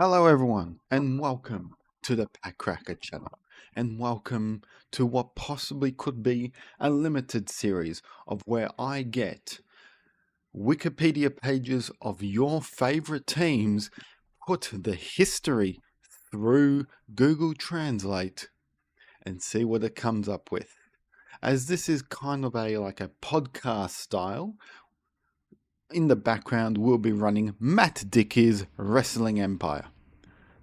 Hello everyone and welcome to the Pakcracker channel and welcome to what possibly could be a limited series of where I get Wikipedia pages of your favorite teams, put the history through Google Translate and see what it comes up with. As this is kind of like a podcast style, in the background we'll be running MDickie's Wrestling Empire.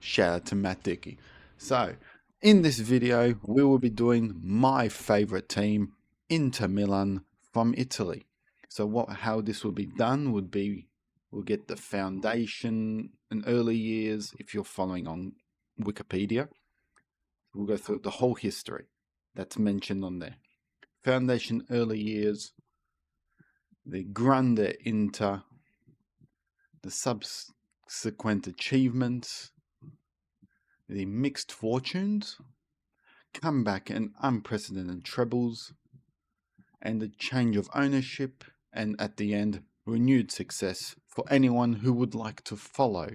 Shout out to MDickie. So, in this video, we will be doing my favorite team, Inter Milan from Italy. So how this will be done would be, we'll get the foundation and early years, if you're following on Wikipedia. We'll go through the whole history that's mentioned on there. Foundation, early years, the Grande Inter, the subsequent achievements, the mixed fortunes, comeback and unprecedented trebles, and the change of ownership, and at the end, renewed success for anyone who would like to follow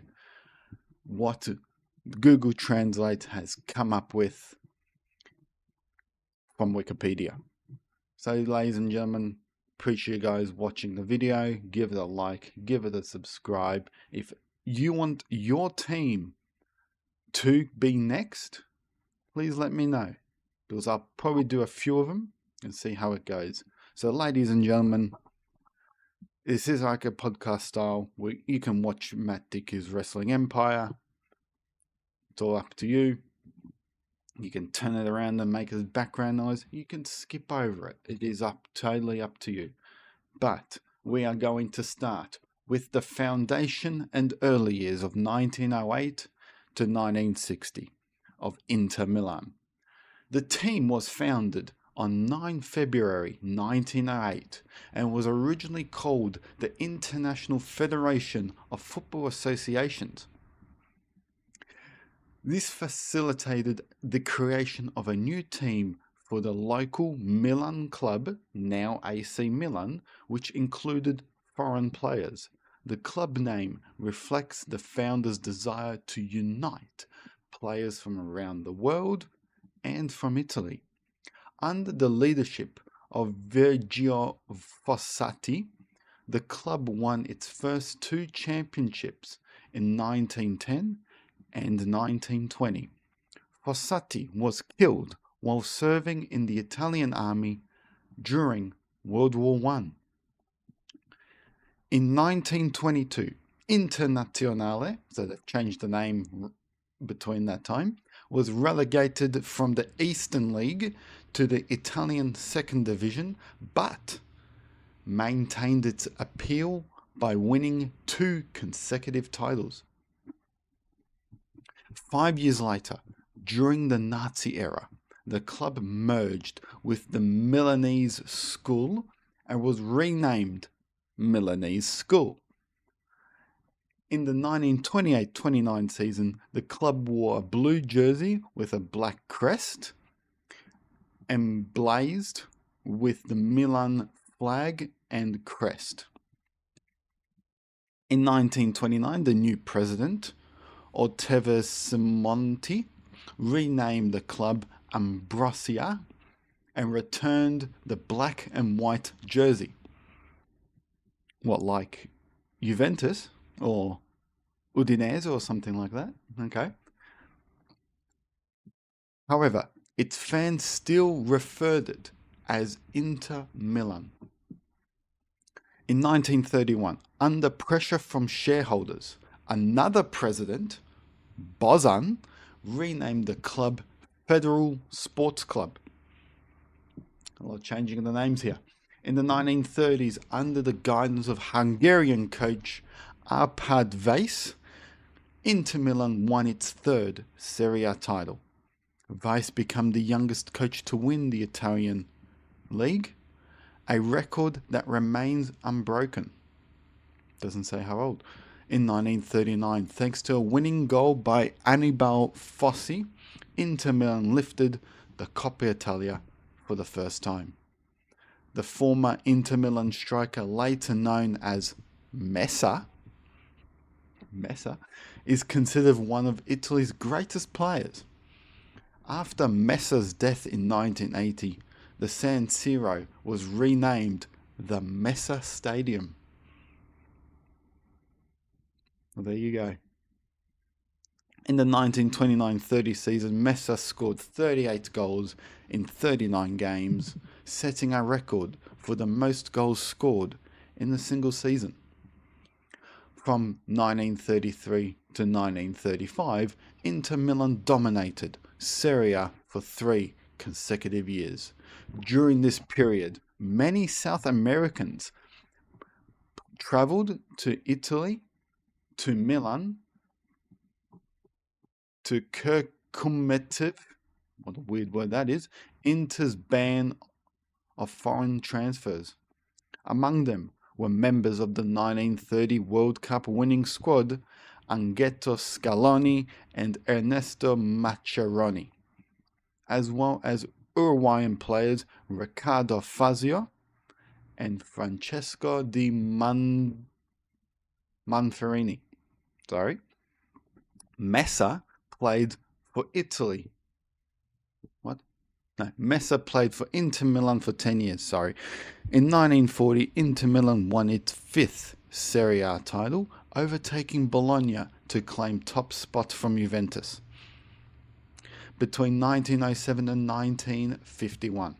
what Google Translate has come up with from Wikipedia. So, ladies and gentlemen, appreciate you guys watching the video. Give it a like, give it a subscribe. If you want your team to be next, please let me know, because I'll probably do a few of them and see how it goes. So, ladies and gentlemen, this is like a podcast style where you can watch MDickie's Wrestling Empire. It's all up to you. You can turn it around and make it background noise. You can skip over it. It is totally up to you. But we are going to start with the foundation and early years of 1908 to 1960 of Inter Milan. The team was founded on 9 February 1908 and was originally called the International Federation of Football Associations. This facilitated the creation of a new team for the local Milan club, now AC Milan, which included foreign players. The club name reflects the founders' desire to unite players from around the world and from Italy. Under the leadership of Virgilio Fossati, the club won its first 2 championships in 1910 and 1920. Fossati was killed while serving in the Italian army during World War I. In 1922, Internazionale, so they've changed the name between that time, was relegated from the Eastern League to the Italian Second Division, but maintained its appeal by winning 2 consecutive titles. 5 years later, during the Nazi era, the club merged with the Milanese School and was renamed Milanese School. In the 1928-29 season, the club wore a blue jersey with a black crest, emblazoned with the Milan flag and crest. In 1929, the new president, Ottavio Simonti, renamed the club Ambrosia and returned the black and white jersey. What, like Juventus or Udinese or something like that? Okay. However, its fans still referred it as Inter Milan. In 1931, under pressure from shareholders, another president, Bozan, renamed the club Federal Sports Club. A lot of changing of the names here. In the 1930s, under the guidance of Hungarian coach Arpad Weisz, Inter Milan won its 3rd Serie A title. Weisz became the youngest coach to win the Italian league, a record that remains unbroken. Doesn't say how old. In 1939, thanks to a winning goal by Annibale Fossi, Inter Milan lifted the Coppa Italia for the first time. The former Inter Milan striker, later known as Messa, is considered one of Italy's greatest players. After Messa's death in 1980, the San Siro was renamed the Messa Stadium. Well, there you go. In the 1929-30 season, Messa scored 38 goals in 39 games, setting a record for the most goals scored in a single season. From 1933 to 1935, Inter Milan dominated Serie A for 3 consecutive years. During this period, many South Americans travelled to Italy, to Milan, to circumventive, what a weird word that is, Inter's ban of foreign transfers. Among them were members of the 1930 World Cup winning squad, Anghetto Scaloni and Ernesto Maccheroni, as well as Uruguayan players Ricardo Fazio and Francesco di Manfredini. Messa played for Italy. Messa played for Inter Milan for 10 years, In 1940, Inter Milan won its 5th Serie A title, overtaking Bologna to claim top spot from Juventus. Between 1907 and 1951,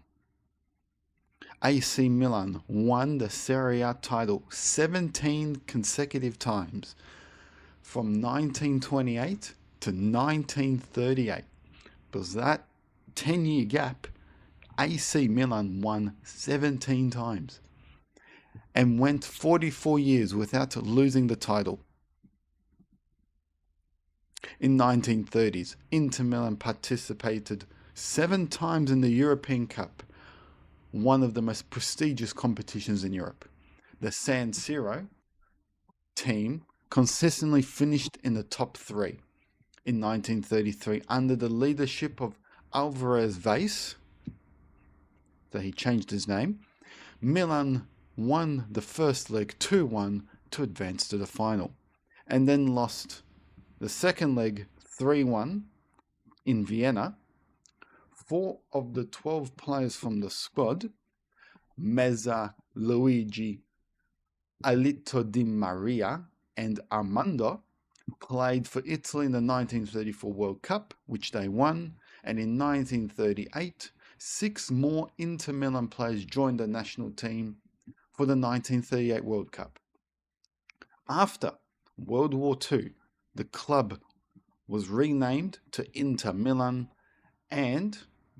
AC Milan won the Serie A title 17 consecutive times, from 1928 to 1938. Because that 10-year gap, AC Milan won 17 times and went 44 years without losing the title. In 1930s, Inter Milan participated 7 times in the European Cup, one of the most prestigious competitions in Europe. The San Siro team consistently finished in the top 3. In 1933, under the leadership of Alvarez Vase, so he changed his name, Milan won the first leg 2-1 to advance to the final, and then lost the second leg 3-1 in Vienna. 4 of the 12 players from the squad, Mezza, Luigi, Alito Di Maria, and Armando, played for Italy in the 1934 World Cup, which they won, and in 1938, 6 more Inter Milan players joined the national team for the 1938 World Cup. After World War II, the club was renamed to Inter Milan, and,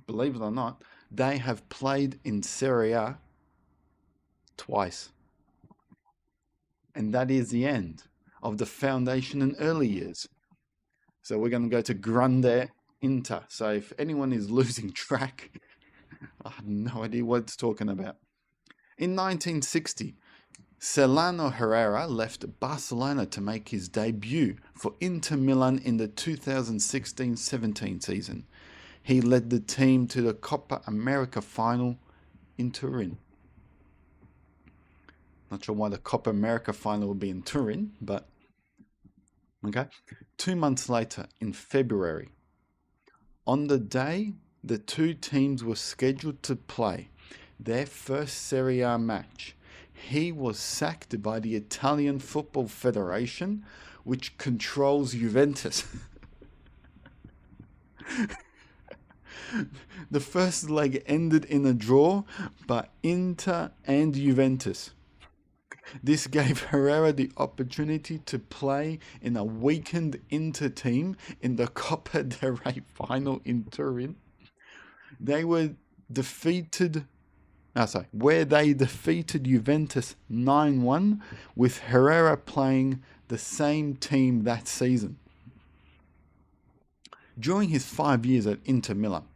believe it or not, they have played in Serie A twice. And that is the end of the foundation and early years. So we're going to go to Grande Inter. So if anyone is losing track, I have no idea what it's talking about. In 1960, Celano Herrera left Barcelona to make his debut for Inter Milan in the 2016-17 season. He led the team to the Copa America final in Turin. Not sure why the Copa America final will be in Turin, but okay. 2 months later, in February, on the day the 2 teams were scheduled to play their first Serie A match, he was sacked by the Italian Football Federation, which controls Juventus. The first leg ended in a draw by Inter and Juventus. This gave Herrera the opportunity to play in a weakened Inter team in the Coppa del Rey final in Turin. Where they defeated Juventus 9-1, with Herrera playing the same team that season. During his 5 years at Inter Milan,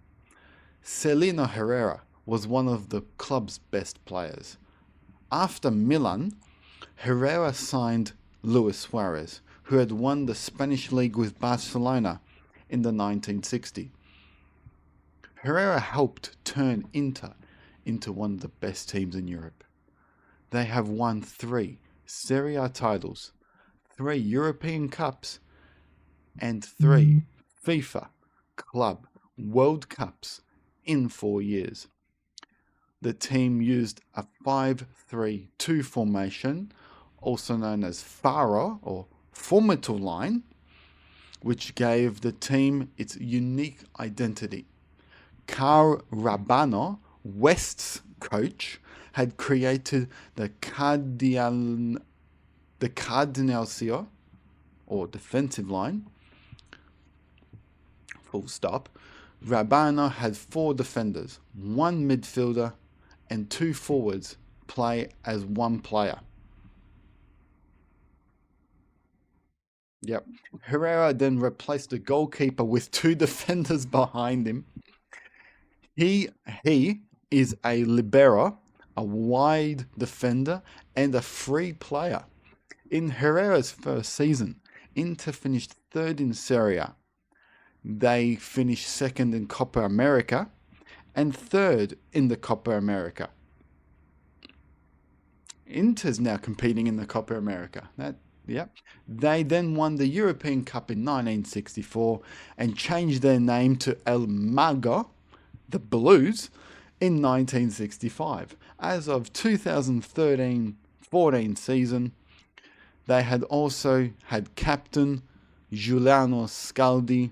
Celino Herrera was one of the club's best players. After Milan, Herrera signed Luis Suarez, who had won the Spanish league with Barcelona in the 1960s. Herrera helped turn Inter into one of the best teams in Europe. They have won 3 Serie A titles, 3 European Cups, and 3 FIFA Club World Cups in 4 years. The team used a 5-3-2 formation, also known as Faro or Formatal line, which gave the team its unique identity. Carl Rabano, West's coach, had created the Cardinalcio, or defensive line, full stop. Rabano had 4 defenders, 1 midfielder, and 2 forwards play as 1 player. Yep. Herrera then replaced the goalkeeper with 2 defenders behind him. He is a libero, a wide defender, and a free player. In Herrera's first season, Inter finished 3rd in Serie A. They finished 2nd in Copa America and 3rd in the Copa America. Inter's now competing in the Copa America. They then won the European Cup in 1964 and changed their name to El Mago, the Blues, in 1965. As of 2013-14 season, they had also had captain Giuliano Scaldi,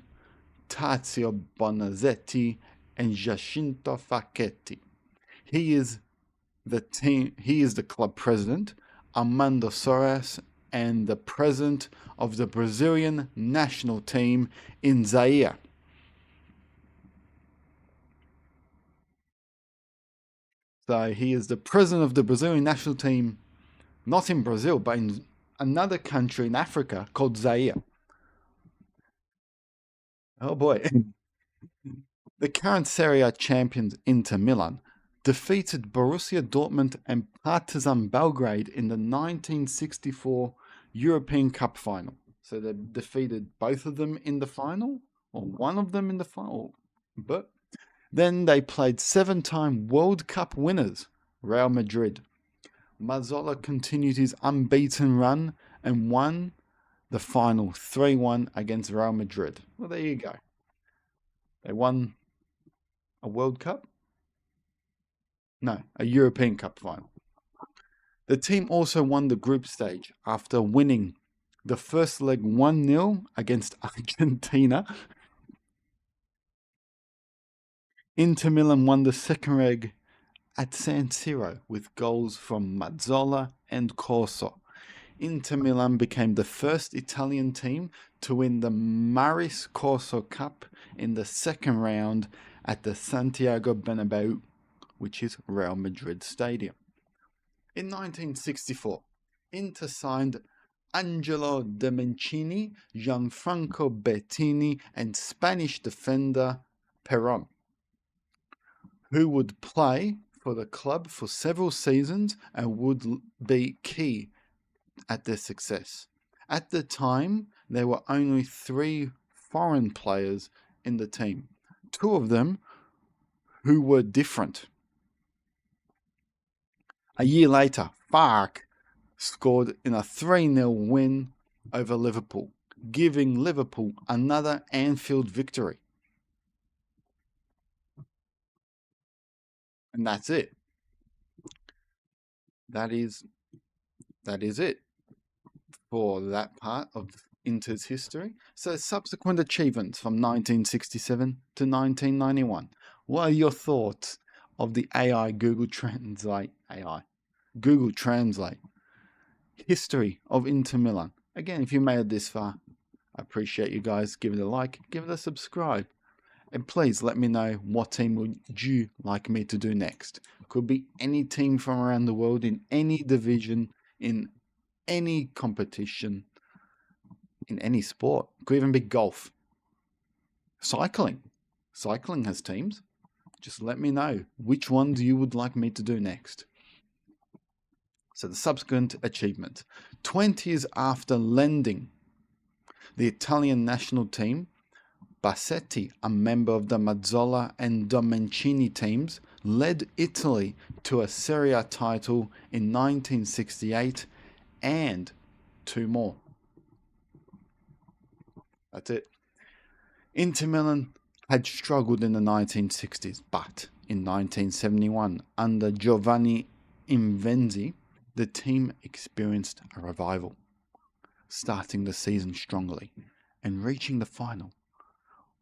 Tazio Bonazetti, and Giacinto Facchetti. He is the club president, Armando Soares, and the president of the Brazilian national team in Zaire. So he is the president of the Brazilian national team, not in Brazil, but in another country in Africa called Zaire. Oh boy. The current Serie A champions Inter Milan defeated Borussia Dortmund and Partizan Belgrade in the 1964 European Cup final. So they defeated both of them in the final, or one of them in the final. But then they played 7-time World Cup winners, Real Madrid. Mazzola continued his unbeaten run and won the final 3-1 against Real Madrid. Well, there you go. They won a World Cup? No, a European Cup final. The team also won the group stage after winning the first leg 1-0 against Argentina. Inter Milan won the second leg at San Siro with goals from Mazzola and Corso. Inter Milan became the first Italian team to win the Maris Corso Cup in the second round at the Santiago Bernabeu, which is Real Madrid Stadium. In 1964, Inter signed Angelo De Mancini, Gianfranco Bettini, and Spanish defender Perón, who would play for the club for several seasons and would be key at their success. At the time, there were only 3 foreign players in the team, 2 of them who were different. A year later, Farc scored in a 3-0 win over Liverpool, giving Liverpool another Anfield victory. And that's it. That is it for that part of Inter's history. So subsequent achievements from 1967 to 1991. What are your thoughts of the Google Translate history of Inter Milan? Again, if you made it this far, I appreciate you guys. Give it a like, give it a subscribe. And please let me know what team would you like me to do next. Could be any team from around the world, in any division, in any competition, in any sport. Could even be golf. Cycling. Cycling has teams. Just let me know which ones you would like me to do next. So the subsequent achievement. 20 years after lending the Italian national team, Bassetti, a member of the Mazzola and Mancini teams, led Italy to a Serie A title in 1968 and 2 more. That's it. Inter Milan had struggled in the 1960s, but in 1971, under Giovanni Invenzi, the team experienced a revival, starting the season strongly and reaching the final.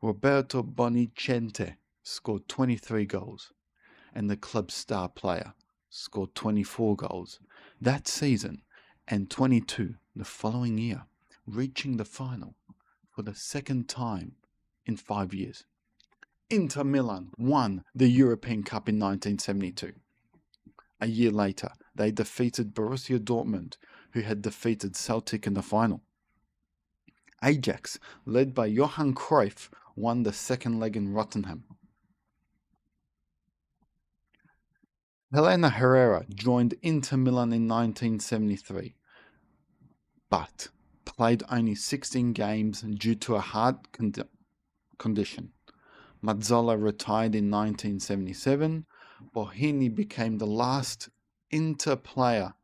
Roberto Bonicente scored 23 goals, and the club's star player scored 24 goals that season and 22 the following year, reaching the final for the second time in 5 years. Inter Milan won the European Cup in 1972. A year later, they defeated Borussia Dortmund, who had defeated Celtic in the final. Ajax, led by Johan Cruyff, won the second leg in Rotterdam. Helena Herrera joined Inter Milan in 1973, but played only 16 games due to a heart condition. Mazzola retired in 1977. Bohini became the last Inter player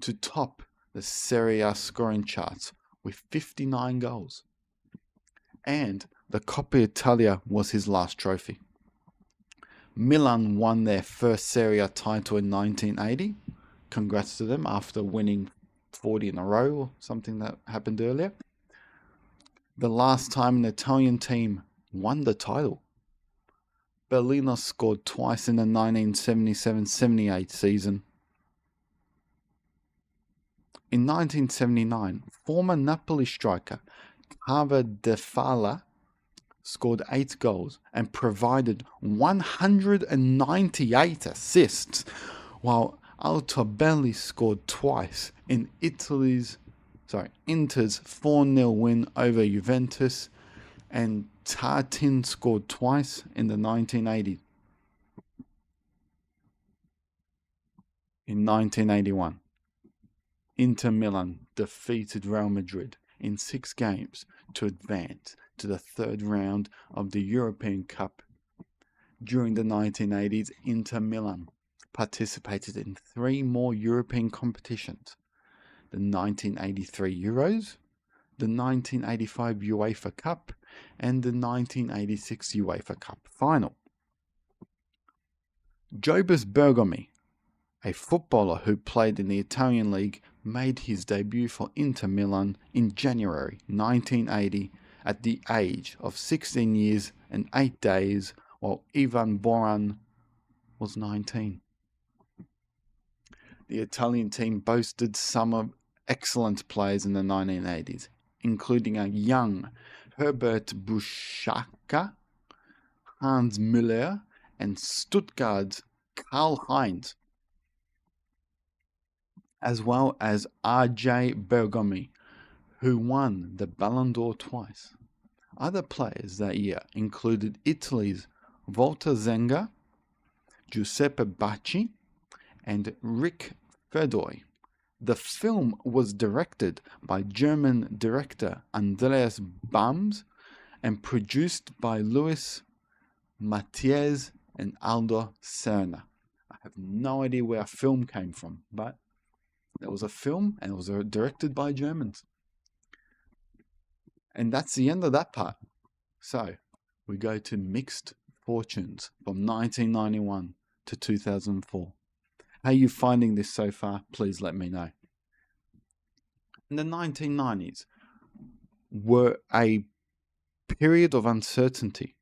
to top the Serie A scoring charts with 59 goals. And the Coppa Italia was his last trophy. Milan won their first Serie A title in 1980. Congrats to them after winning 40 in a row or something that happened earlier. The last time an Italian team won the title. Bellino scored twice in the 1977-78 season. In 1979, former Napoli striker Cavadefala scored 8 goals and provided 198 assists, while Altobelli scored twice in Inter's 4-0 win over Juventus, and Tartin scored twice in the 1980s. In 1981, Inter Milan defeated Real Madrid in 6 games to advance to the third round of the European Cup. During the 1980s, Inter Milan participated in 3 more European competitions: the 1983 Euros, the 1985 UEFA Cup, and the 1986 UEFA Cup final. Jobis Bergomi, a footballer who played in the Italian league, made his debut for Inter Milan in January 1980 at the age of 16 years and 8 days, while Ivan Boran was 19. The Italian team boasted some excellent players in the 1980s, including a young Herbert Buschaka, Hans Müller, and Stuttgart's Karl-Heinz, as well as R.J. Bergomi, who won the Ballon d'Or twice. Other players that year included Italy's Walter Zenga, Giuseppe Bacci, and Rick Fedoy. The film was directed by German director Andreas Bams and produced by Luis Matiez and Aldo Serna. I have no idea where a film came from, but there was a film and it was directed by Germans. And that's the end of that part. So, we go to Mixed Fortunes from 1991 to 2004. How are you finding this so far? Please let me know. In the 1990s were a period of uncertainty.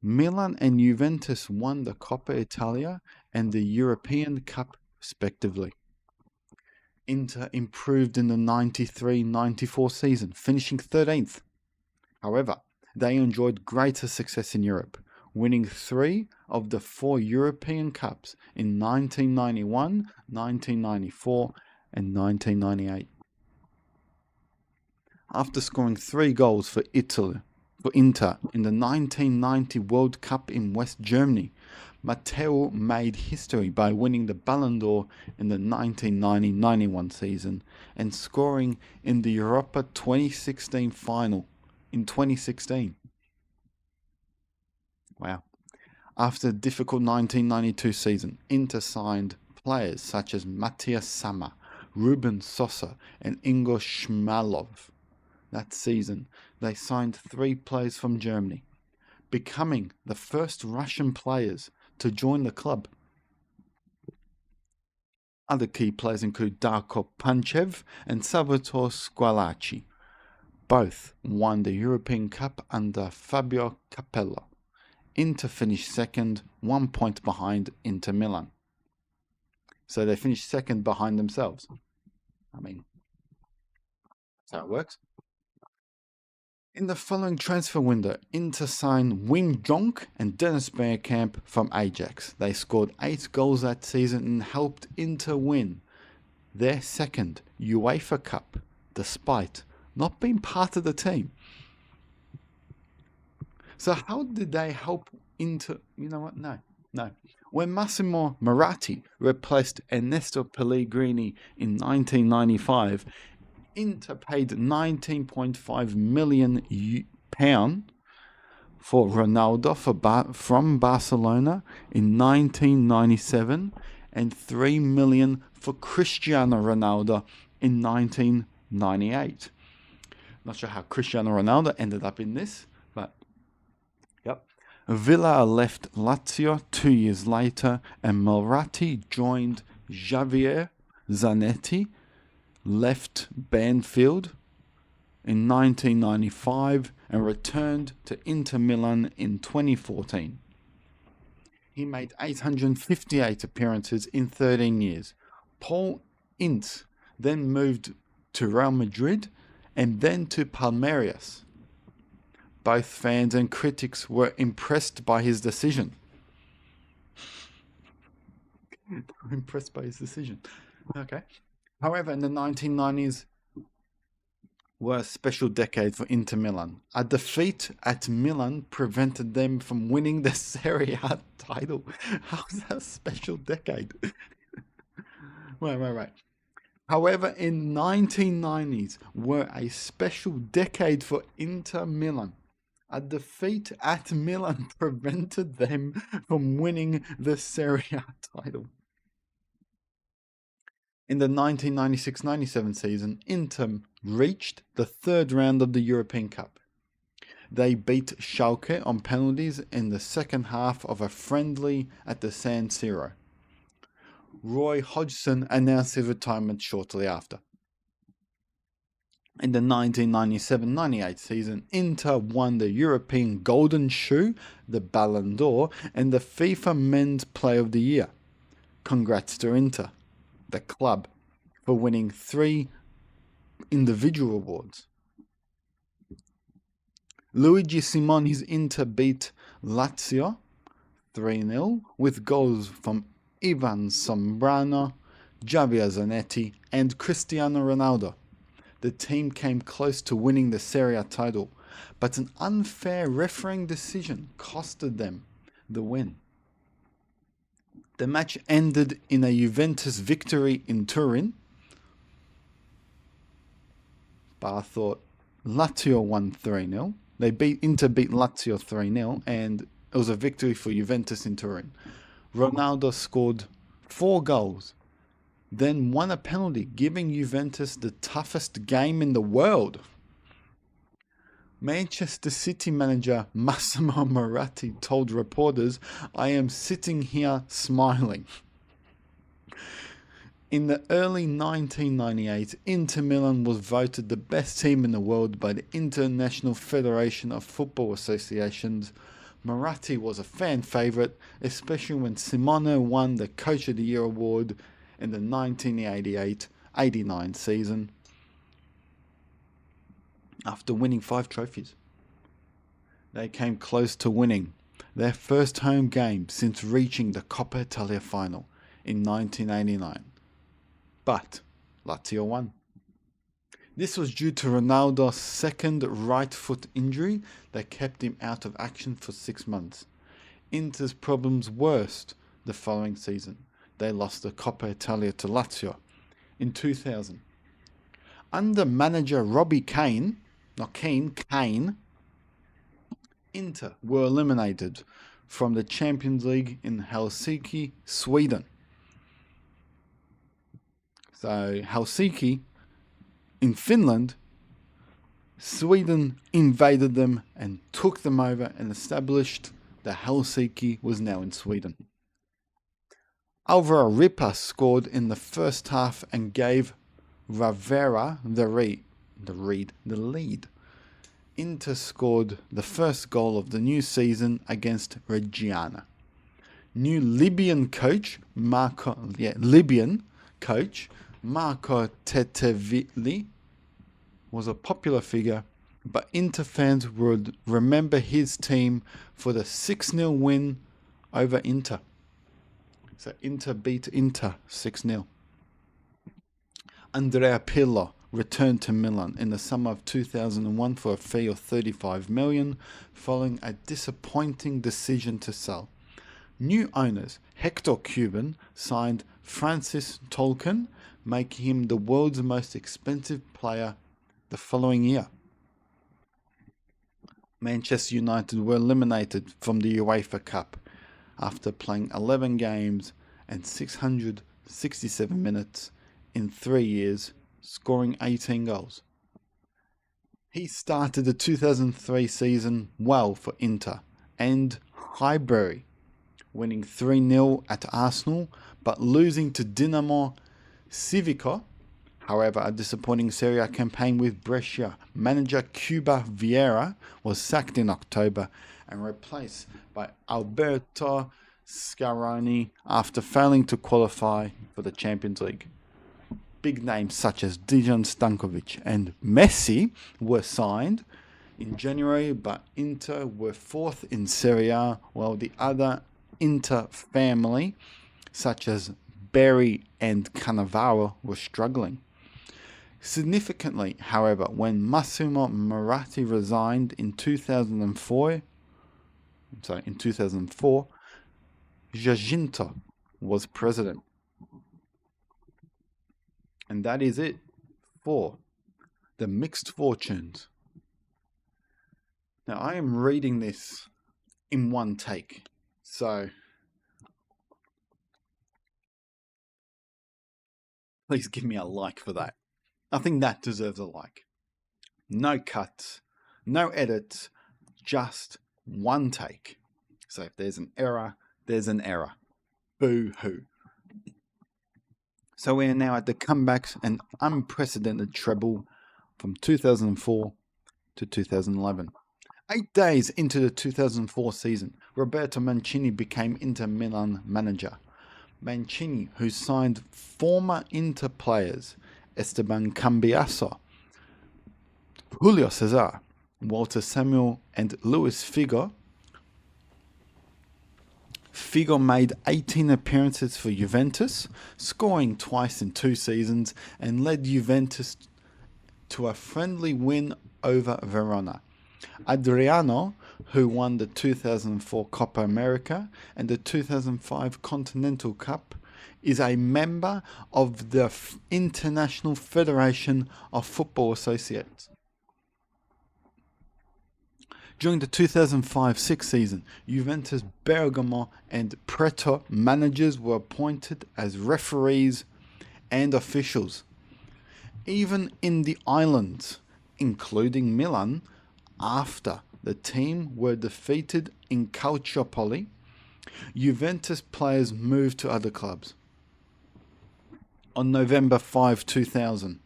Milan and Juventus won the Coppa Italia and the European Cup respectively. Inter improved in the 93-94 season, finishing 13th. However, they enjoyed greater success in Europe, winning 3 of the 4 European Cups in 1991, 1994, and 1998. After scoring 3 goals for Inter in the 1990 World Cup in West Germany, Matteo made history by winning the Ballon d'Or in the 1990-91 season and scoring in the Europa 2016 final in 2016. Wow. After the difficult 1992 season, Inter signed players such as Matthias Sammer, Ruben Sosa, and Ingo Shmalov that season they signed 3 players from Germany, becoming the first Russian players to join the club. Other key players include Darko Panchev and Salvatore Squalacci. Both won the European Cup under Fabio Capello. Inter finished second, 1 point behind Inter Milan. So they finished second behind themselves. I mean, that's how it works. In the following transfer window, Inter signed Wim Jonk and Dennis Bergkamp from Ajax. They scored 8 goals that season and helped Inter win their second UEFA Cup, despite not being part of the team. So how did they help Inter? You know what? No. When Massimo Moratti replaced Ernesto Pellegrini in 1995, Inter paid £19.5 million for Ronaldo from Barcelona in 1997 and £3 million for Cristiano Ronaldo in 1998. Not sure how Cristiano Ronaldo ended up in this, but yep. Villa left Lazio 2 years later, and Moratti joined Javier Zanetti, left Banfield in 1995 and returned to Inter Milan in 2014. He made 858 appearances in 13 years. Paul Ince then moved to Real Madrid and then to Palmeiras. Both fans and critics were impressed by his decision. Okay. However, in the 1990s were a special decade for Inter Milan. A defeat at Milan prevented them from winning the Serie A title. How's that a special decade? Right. However, in 1990s were a special decade for Inter Milan. A defeat at Milan prevented them from winning the Serie A title. In the 1996-97 season, Inter reached the third round of the European Cup. They beat Schalke on penalties in the second half of a friendly at the San Siro. Roy Hodgson announced his retirement shortly after. In the 1997-98 season, Inter won the European Golden Shoe, the Ballon d'Or, and the FIFA Men's Player of the Year. Congrats to Inter, the club, for winning 3 individual awards. Luigi Simone's Inter beat Lazio 3-0 with goals from Ivan Sombrano, Javier Zanetti and Cristiano Ronaldo. The team came close to winning the Serie A title, but an unfair refereeing decision costed them the win. The match ended in a Juventus victory in Turin, but I thought Lazio won 3-0. Inter beat Lazio 3-0, and it was a victory for Juventus in Turin. Ronaldo scored 4 goals, then won a penalty, giving Juventus the toughest game in the world. Manchester City manager Massimo Moratti told reporters, "I am sitting here smiling." In the early 1998, Inter Milan was voted the best team in the world by the International Federation of Football Associations. Moratti was a fan favourite, especially when Simone won the Coach of the Year award in the 1988-89 season after winning 5 trophies. They came close to winning their first home game since reaching the Coppa Italia final in 1989. But Lazio won. This was due to Ronaldo's second right foot injury that kept him out of action for 6 months. Inter's problems worsened the following season. They lost the Coppa Italia to Lazio in 2000. Under manager Robbie Kane, Inter were eliminated from the Champions League in Helsinki, Sweden. So Helsinki in Finland Sweden invaded them and took them over and established that Helsinki was now in Sweden. Alvaro Ripa scored in the first half and gave Ravera the lead. Inter scored the first goal of the new season against Reggiana. New Libyan coach Marco Tetevili was a popular figure, but Inter fans would remember his team for the 6-0 win over Inter. So Inter beat Inter 6-0. Andrea Pirlo returned to Milan in the summer of 2001 for a fee of 35 million, following a disappointing decision to sell. New owners Hector Cuban signed Francis Tolkien, making him the world's most expensive player the following year. Manchester United were eliminated from the UEFA Cup after playing 11 games and 667 minutes in 3 years, scoring 18 goals. He started the 2003 season well for Inter and Highbury, winning 3-0 at Arsenal but losing to Dinamo Civico. However, a disappointing Serie A campaign with Brescia. Manager Cuba Vieira was sacked in October and replaced by Alberto Scaroni after failing to qualify for the Champions League. Big names such as Dejan Stankovic and Messi were signed in January, but Inter were fourth in Serie A, while the other Inter family, such as Berry and Cannavaro, were struggling. Significantly, however, when Massimo Moratti resigned in 2004, Giacinto was president. And that is it for the mixed fortunes. Now, I am reading this in one take, so please give me a like for that. I think that deserves a like. No cuts, no edits, just one take. So if there's an error, there's an error. Boo-hoo. So we are now at the comebacks and unprecedented treble from 2004 to 2011. 8 days into the 2004 season, Roberto Mancini became Inter Milan manager. Mancini, who signed former Inter players Esteban Cambiasso, Julio Cesar, Walter Samuel and Luis Figo. Figo made 18 appearances for Juventus, scoring twice in 2 seasons, and led Juventus to a friendly win over Verona. Adriano, who won the 2004 Copa America and the 2005 Continental Cup, is a member of the International Federation of Football Associates. During the 2005-06 season, Juventus Bergamo and Prato managers were appointed as referees and officials. Even in the islands, including Milan, after the team were defeated in Calciopoli, Juventus players moved to other clubs. On November 5, 2000,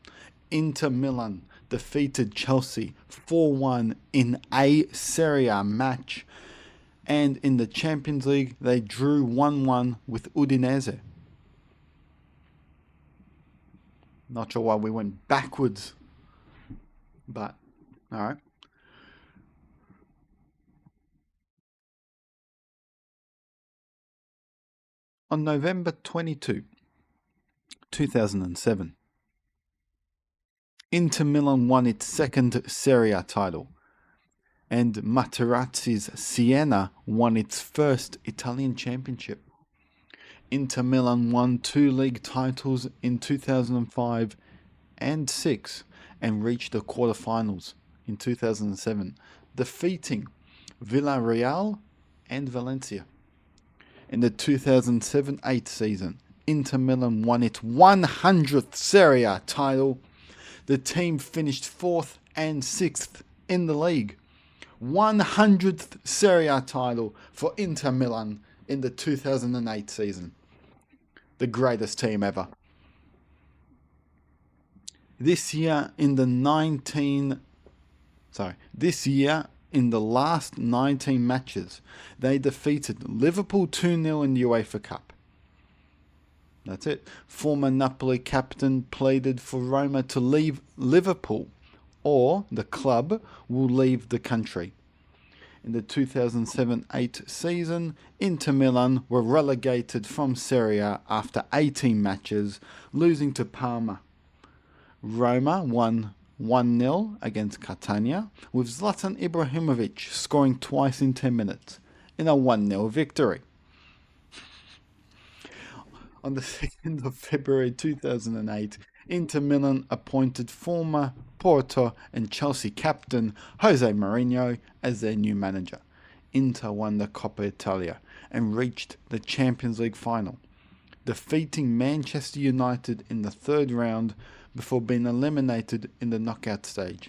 Inter Milan defeated Chelsea 4-1 in a Serie A match, and in the Champions League they drew 1-1 with Udinese. Not sure why we went backwards, but alright. On November 22, 2007, Inter Milan won its second Serie A title, and Materazzi's Siena won its first Italian championship. Inter Milan won 2 league titles in 2005 and 6 and reached the quarterfinals in 2007, defeating Villarreal and Valencia. In the 2007-08 season, Inter Milan won its 100th Serie A title. The team finished 4th and 6th in the league. 100th Serie A title for Inter Milan in the 2008 season. The greatest team ever. This year in the last 19 matches, they defeated Liverpool 2-0 in the UEFA Cup. That's it. Former Napoli captain pleaded for Roma to leave Liverpool, or the club will leave the country. In the 2007-8 season, Inter Milan were relegated from Serie A after 18 matches, losing to Parma. Roma won 1-0 against Catania, with Zlatan Ibrahimovic scoring twice in 10 minutes in a 1-0 victory. On the 2nd of February 2008, Inter Milan appointed former Porto and Chelsea captain Jose Mourinho as their new manager. Inter won the Coppa Italia and reached the Champions League final, defeating Manchester United in the third round before being eliminated in the knockout stage.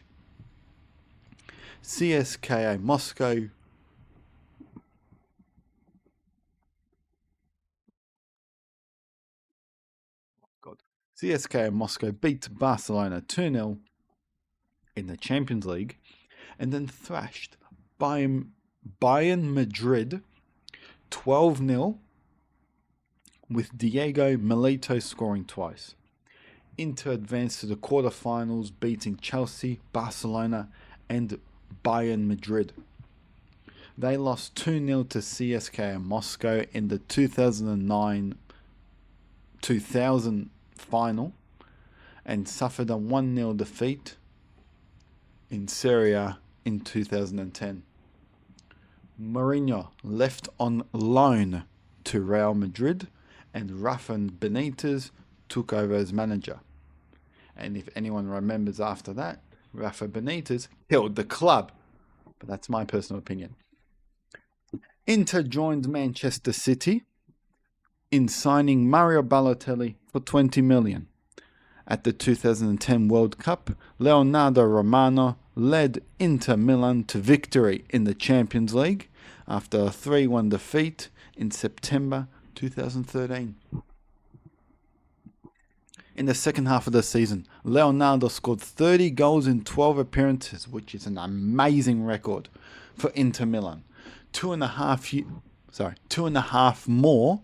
CSKA Moscow beat Barcelona 2-0 in the Champions League and then thrashed Bayern Madrid 12-0 with Diego Milito scoring twice. Inter advanced to the quarterfinals, beating Chelsea, Barcelona and Bayern Madrid. They lost 2-0 to CSKA Moscow in the 2009-2000 final and suffered a 1-0 defeat in Serie A in 2010. Mourinho left on loan to Real Madrid and Rafa Benitez took over as manager. And if anyone remembers after that, Rafa Benitez killed the club. But that's my personal opinion. Inter joined Manchester City in signing Mario Balotelli for 20 million. At the 2010 World Cup, Leonardo Romano led Inter Milan to victory in the Champions League after a 3-1 defeat in September 2013. In the second half of the season, Leonardo scored 30 goals in 12 appearances, which is an amazing record for Inter Milan. 2.5 more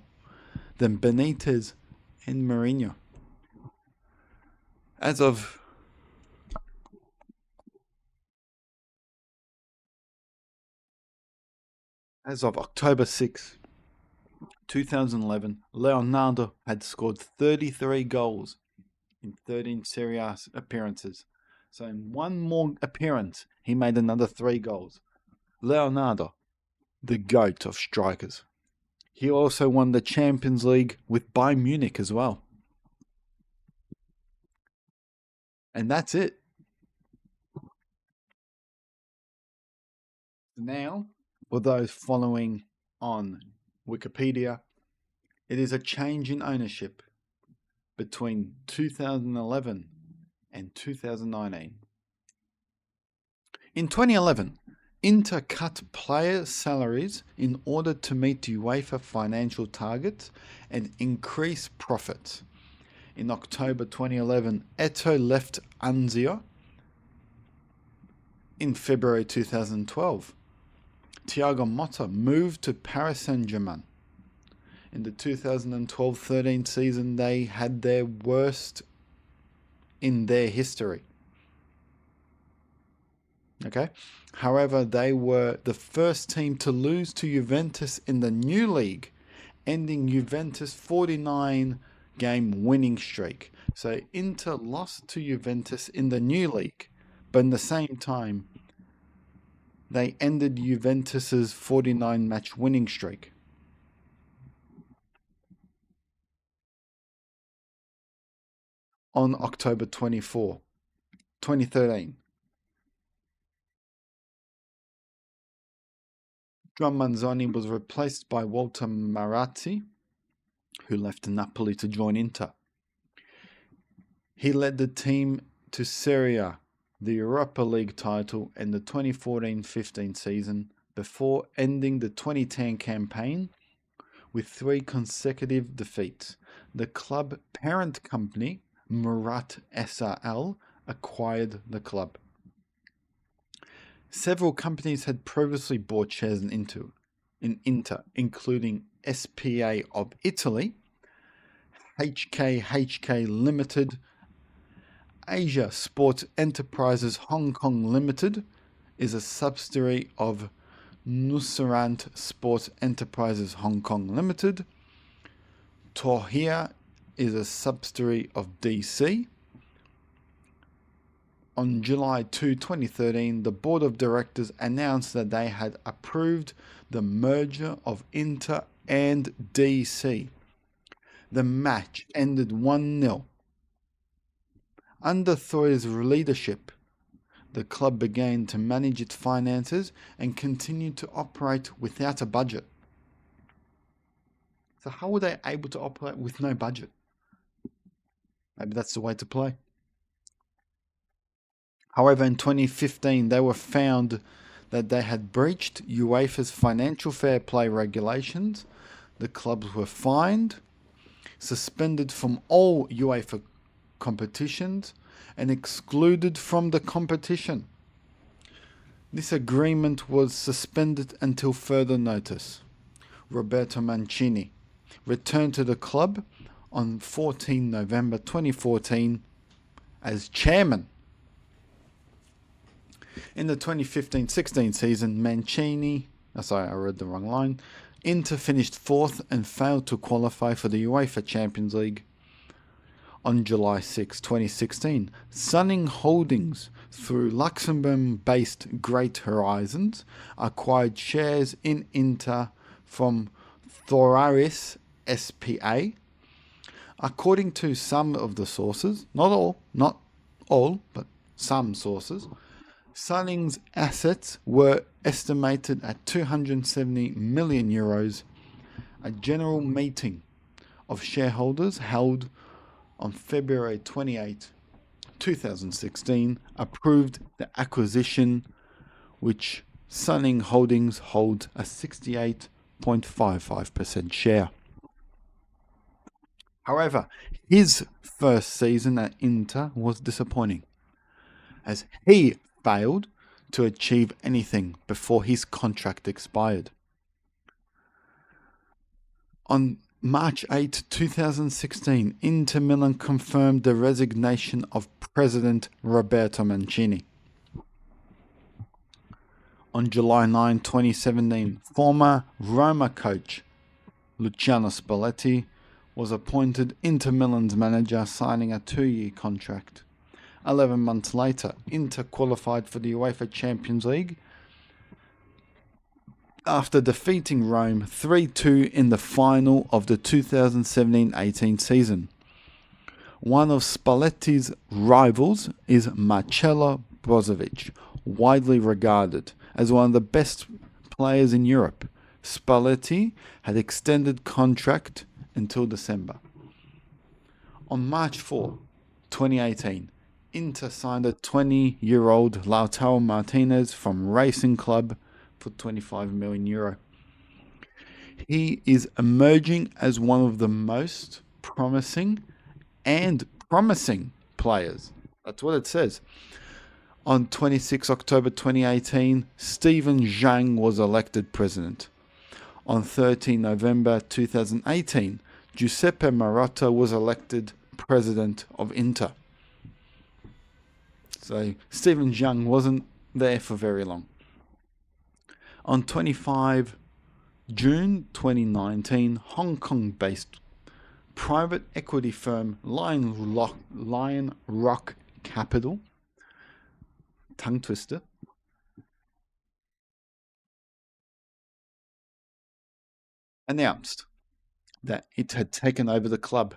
than Benitez and Mourinho. As of October 6, 2011, Leonardo had scored 33 goals in 13 Serie A appearances. So in one more appearance, he made another 3 goals. Leonardo, the GOAT of strikers. He also won the Champions League with Bayern Munich as well. And that's it. Now, for those following on Wikipedia, it is a change in ownership between 2011 and 2019. In 2011, Inter cut player salaries in order to meet UEFA financial targets and increase profits. In October 2011, Eto'o left Anzio. In February 2012, Thiago Motta moved to Paris Saint-Germain. In the 2012-13 season, they had their worst in their history. Okay? However, they were the first team to lose to Juventus in the new league, ending Juventus' 49-game winning streak. So Inter lost to Juventus in the new league, but in the same time, they ended Juventus' 49-match winning streak. On October 24, 2013. Manzoni was replaced by Walter Maratti, who left Napoli to join Inter. He led the team to Serie A the Europa League title in the 2014-15 season before ending the 2010 campaign with 3 consecutive defeats. The club parent company, Murat SRL, acquired the club. Several companies had previously bought shares in Inter, including SPA of Italy, HK Limited, Asia Sports Enterprises Hong Kong Limited is a subsidiary of Nusrant Sports Enterprises Hong Kong Limited. Torhia is a subsidiary of DC. On July 2, 2013, the board of directors announced that they had approved the merger of Inter and DC. The match ended 1-0. Under Thoyer's leadership, the club began to manage its finances and continued to operate without a budget. So how were they able to operate with no budget? Maybe that's the way to play. However, in 2015, they were found that they had breached UEFA's financial fair play regulations. The clubs were fined, suspended from all UEFA competitions, and excluded from the competition. This agreement was suspended until further notice. Roberto Mancini returned to the club on 14 November 2014 as chairman. In the 2015-16 season, Inter finished 4th and failed to qualify for the UEFA Champions League. On July 6, 2016, Sunning Holdings, through Luxembourg-based Great Horizons, acquired shares in Inter from Thoraris SPA. According to some of the sources, not all, but some sources, Sunning's assets were estimated at 270 million euros. A general meeting of shareholders held on February 28, 2016, approved the acquisition, which Sunning Holdings holds a 68.55% share. However, his first season at Inter was disappointing, as he failed to achieve anything before his contract expired. On March 8, 2016, Inter Milan confirmed the resignation of President Roberto Mancini. On July 9, 2017, former Roma coach Luciano Spalletti was appointed Inter Milan's manager, signing a 2-year contract. 11 months later, Inter qualified for the UEFA Champions League after defeating Rome 3-2 in the final of the 2017-18 season. One of Spalletti's rivals is Marcelo Brozovic, widely regarded as one of the best players in Europe. Spalletti had extended contract until December. On March 4, 2018, Inter signed a 20-year-old Lautaro Martinez from Racing Club for €25 million. He is emerging as one of the most promising players. That's what it says. On 26 October 2018, Stephen Zhang was elected president. On 13 November 2018, Giuseppe Marotta was elected president of Inter. So Stephen Zhang wasn't there for very long. On 25 June 2019, Hong Kong-based private equity firm Lion Rock Capital, tongue twister, announced that it had taken over the club.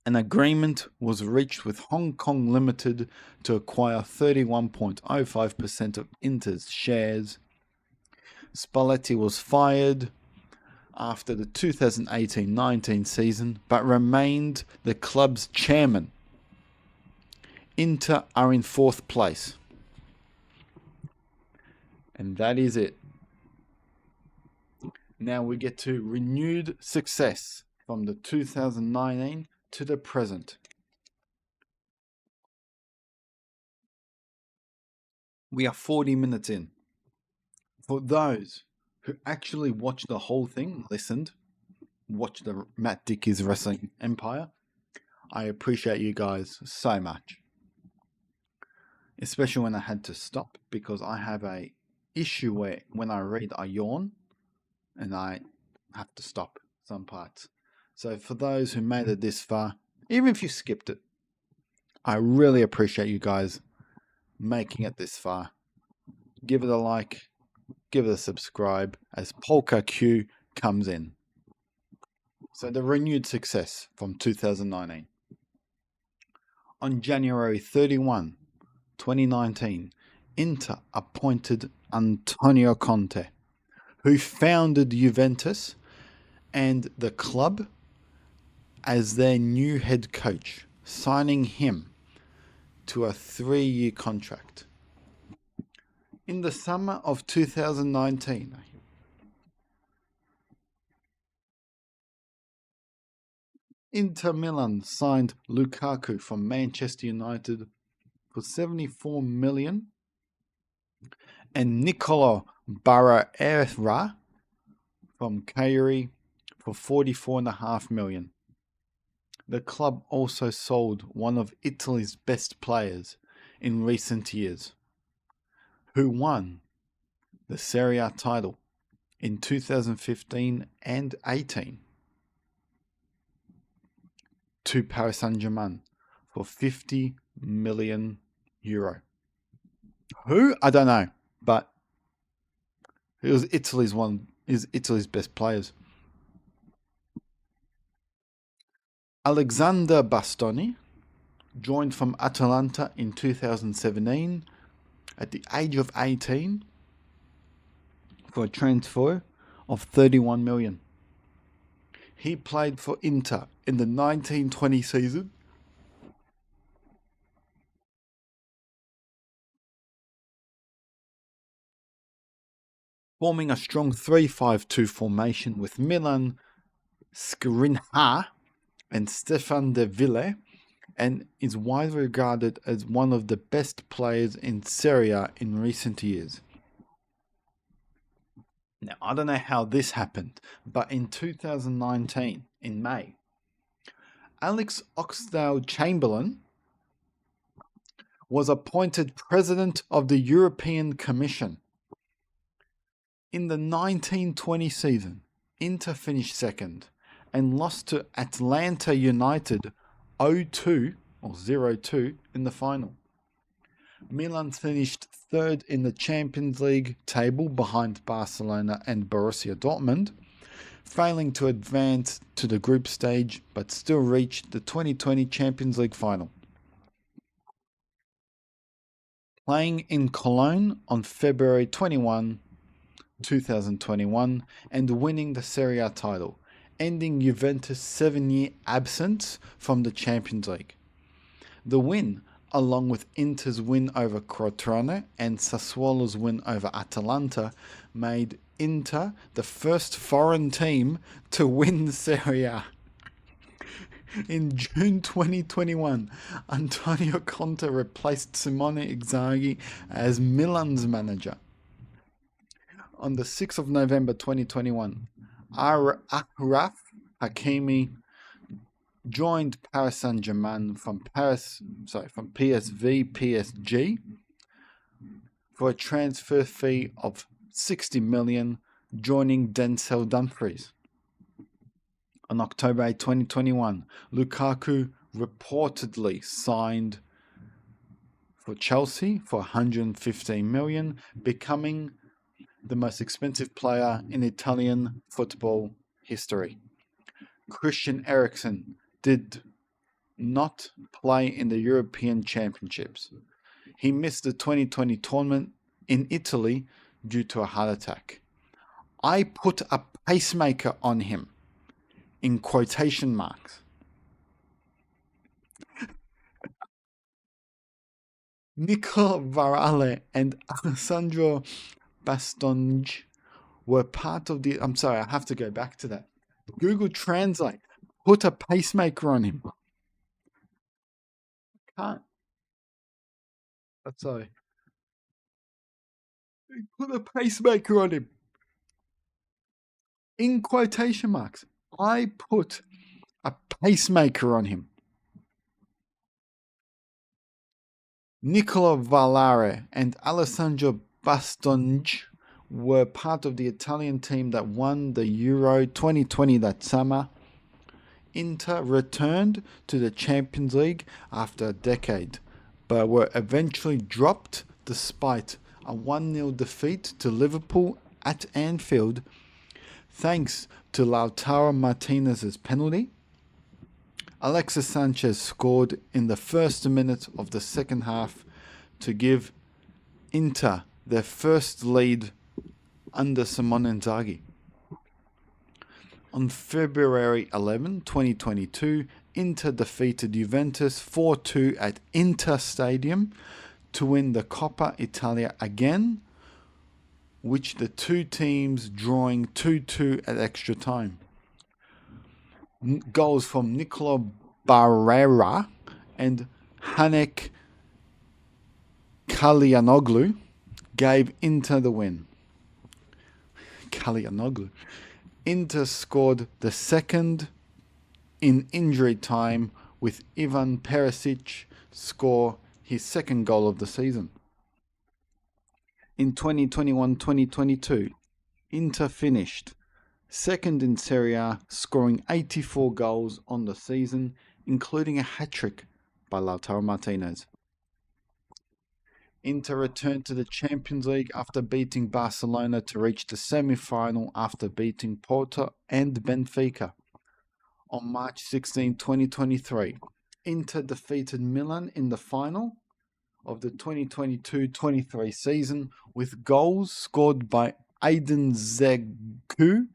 An agreement was reached with Hong Kong Limited to acquire 31.05% of Inter's shares. Spalletti was fired after the 2018-19 season, but remained the club's chairman. Inter are in 4th place. And that is it. Now we get to renewed success from the 2019 to the present. We are 40 minutes in. For those who actually watched the whole thing, watched the MDickie's Wrestling Empire, I appreciate you guys so much. Especially when I had to stop, because I have a issue where when I read I yawn and I have to stop some parts. So for those who made it this far, even if you skipped it, I really appreciate you guys making it this far. Give it a like, give it a subscribe as Polka Q comes in. So the renewed success from 2019. On January 31, 2019, Inter appointed Antonio Conte, who founded Juventus and the club, as their new head coach, signing him to a 3-year contract. In the summer of 2019, Inter Milan signed Lukaku from Manchester United for 74 million and Nicolo Barreira from Cagliari for 44.5 million. The club also sold one of Italy's best players in recent years, who won the Serie A title in 2015 and 18, to Paris Saint-Germain for 50 million euro. Who? I don't know, but it was Italy's best players. Alexander Bastoni joined from Atalanta in 2017 at the age of 18 for a transfer of 31 million. He played for Inter in the 1920 season forming a strong 3-5-2 formation with Milan Skriniar and Stefan De Ville, and is widely regarded as one of the best players in Serie A in recent years. Now, I don't know how this happened, but in 2019, in May, Alex Oxlade-Chamberlain was appointed president of the European Commission. In the 1920 season, Inter finished second and lost to Atlanta United 0-2 in the final. Milan finished third in the Champions League table behind Barcelona and Borussia Dortmund, failing to advance to the group stage but still reached the 2020 Champions League final. Playing in Cologne on February 21, 2021 and winning the Serie A title, ending Juventus' 7-year absence from the Champions League. The win, along with Inter's win over Crotone and Sassuolo's win over Atalanta, made Inter the first foreign team to win Serie A. In June 2021, Antonio Conte replaced Simone Inzaghi as Milan's manager. On the 6th of November 2021, Achraf Hakimi joined Paris Saint-Germain from PSG for a transfer fee of 60 million, joining Denzel Dumfries. On October 8, 2021, Lukaku reportedly signed for Chelsea for 115 million, becoming the most expensive player in Italian football history. Christian Eriksen did not play in the European Championships. He missed the 2020 tournament in Italy due to a heart attack. I put a pacemaker on him, in quotation marks. Nicola Varale and Alessandro Bastonj were part of the... I'm sorry, I have to go back to that. Google Translate put a pacemaker on him. Can't. That's sorry. Put a pacemaker on him. In quotation marks. I put a pacemaker on him. Nicola Varale and Alessandro Bastonj were part of the Italian team that won the Euro 2020 that summer. Inter returned to the Champions League after a decade, but were eventually dropped despite a 1-0 defeat to Liverpool at Anfield, thanks to Lautaro Martinez's penalty. Alexis Sanchez scored in the first minute of the second half to give Inter their first lead under Simone Inzaghi. On February 11, 2022, Inter defeated Juventus 4-2 at Inter Stadium to win the Coppa Italia again, which the two teams drawing 2-2 at extra time. Goals from Nicolo Barrera and Hanek Kalyanoglu gave Inter the win. Kalyanoglu. Inter scored the second in injury time, with Ivan Perisic score his second goal of the season. In 2021-2022, Inter finished second in Serie A, scoring 84 goals on the season, including a hat-trick by Lautaro Martinez. Inter returned to the Champions League after beating Barcelona to reach the semi-final after beating Porto and Benfica. On March 16, 2023, Inter defeated Milan in the final of the 2022-23 season with goals scored by Aiden Dzeko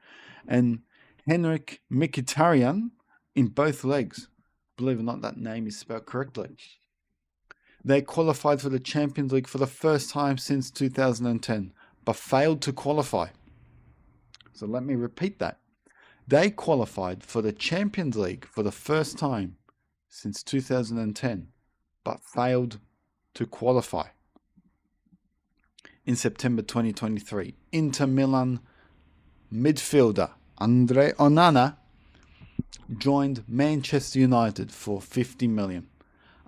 and Henrik Mkhitaryan in both legs. Believe it or not, that name is spelled correctly. They qualified for the Champions League for the first time since 2010, but failed to qualify. So let me repeat that. They qualified for the Champions League for the first time since 2010, but failed to qualify. In September 2023, Inter Milan midfielder Andre Onana joined Manchester United for $50 million.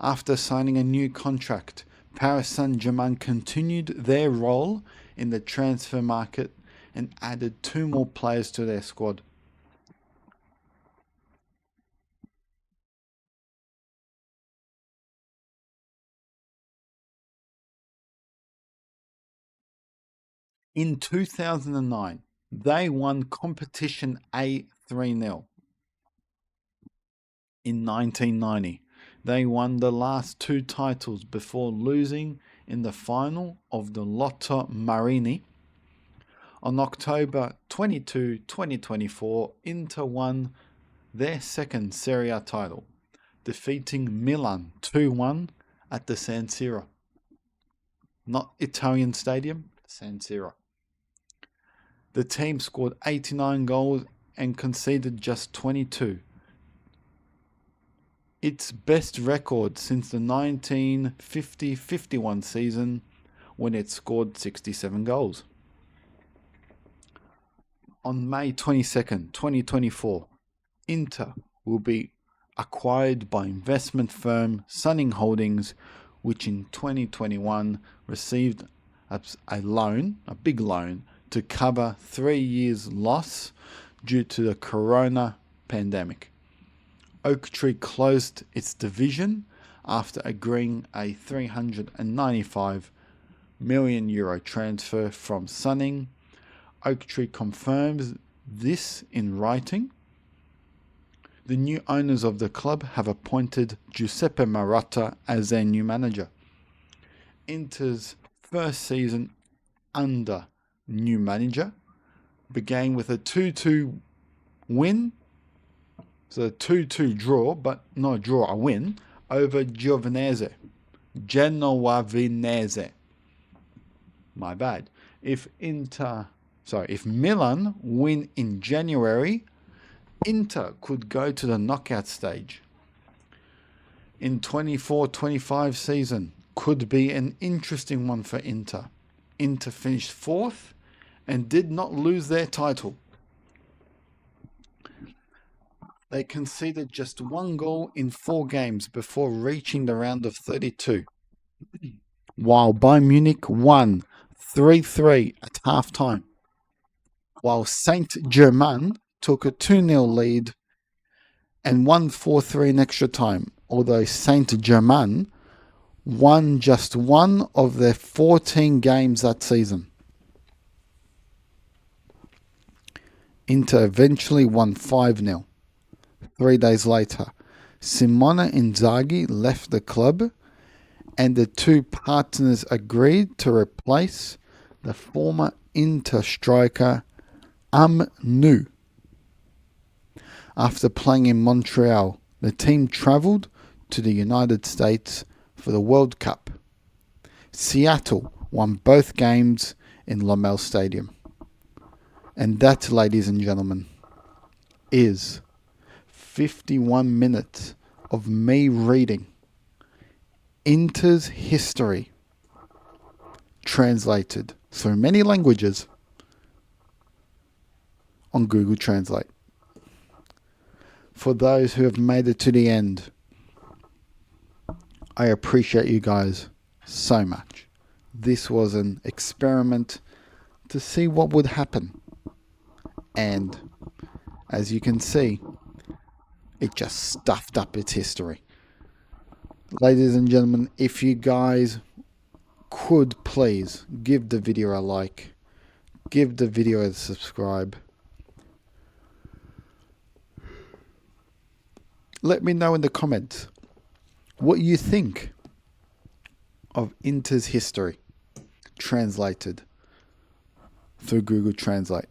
After signing a new contract, Paris Saint-Germain continued their role in the transfer market and added 2 more players to their squad. In 2009, they won Competition A 3-0. In 1990, they won the last 2 titles before losing in the final of the Lotto Marini. On October 22, 2024, Inter won their second Serie A title, defeating Milan 2-1 at the San Siro. Not Italian Stadium, San Siro. The team scored 89 goals and conceded just 22. Its best record since the 1950-51 season, when it scored 67 goals. On May 22nd, 2024, Inter will be acquired by investment firm Sunning Holdings, which in 2021 received a big loan, to cover 3 years' loss due to the corona pandemic. Oaktree closed its division after agreeing a €395 million transfer from Sunning. Oaktree confirms this in writing. The new owners of the club have appointed Giuseppe Marotta as their new manager. Inter's first season under new manager began with a 2-2 win. So a 2-2 draw, but not a draw, a win, over Giovinazzo. Genoa Venese. My bad. If Milan win in January, Inter could go to the knockout stage. In 24-25 season, could be an interesting one for Inter. Inter finished 4th and did not lose their title. They conceded just 1 goal in 4 games before reaching the round of 32, while Bayern Munich won 3-3 at half-time, while Saint-Germain took a 2-0 lead and won 4-3 in extra time, although Saint-Germain won just 1 of their 14 games that season. Inter eventually won 5-0. 3 days later, Simone Inzaghi left the club and the two partners agreed to replace the former Inter striker Nu. After playing in Montreal, the team travelled to the United States for the World Cup. Seattle won both games in Lommel Stadium. And that, ladies and gentlemen, is 51 minutes of me reading Inter's history translated through many languages on Google Translate. For those who have made it to the end, I appreciate you guys so much. This was an experiment to see what would happen. And as you can see, it just stuffed up its history. Ladies and gentlemen, if you guys could please give the video a like, give the video a subscribe. Let me know in the comments what you think of Inter's history translated through Google Translate.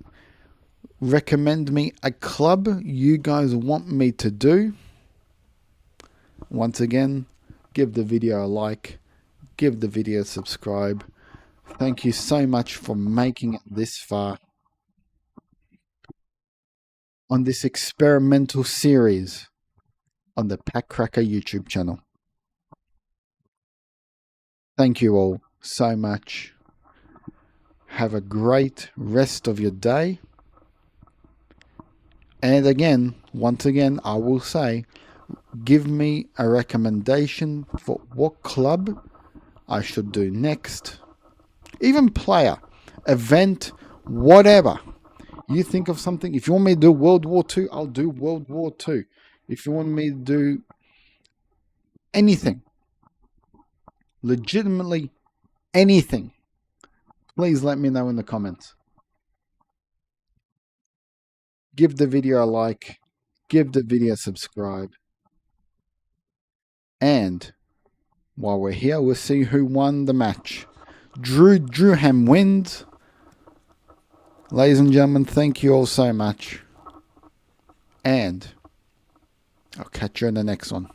Recommend me a club you guys want me to do. Once again, give the video a like, give the video a subscribe. Thank you so much for making it this far on this experimental series on the Pakcracker YouTube channel. Thank you all so much. Have a great rest of your day. And again, once again, I will say, give me a recommendation for what club I should do next. Even player, event, whatever. You think of something. If you want me to do World War II, I'll do World War II. If you want me to do anything, legitimately anything, please let me know in the comments. Give the video a like, give the video a subscribe. And while we're here, we'll see who won the match. Drewham wins. Ladies and gentlemen, thank you all so much. And I'll catch you in the next one.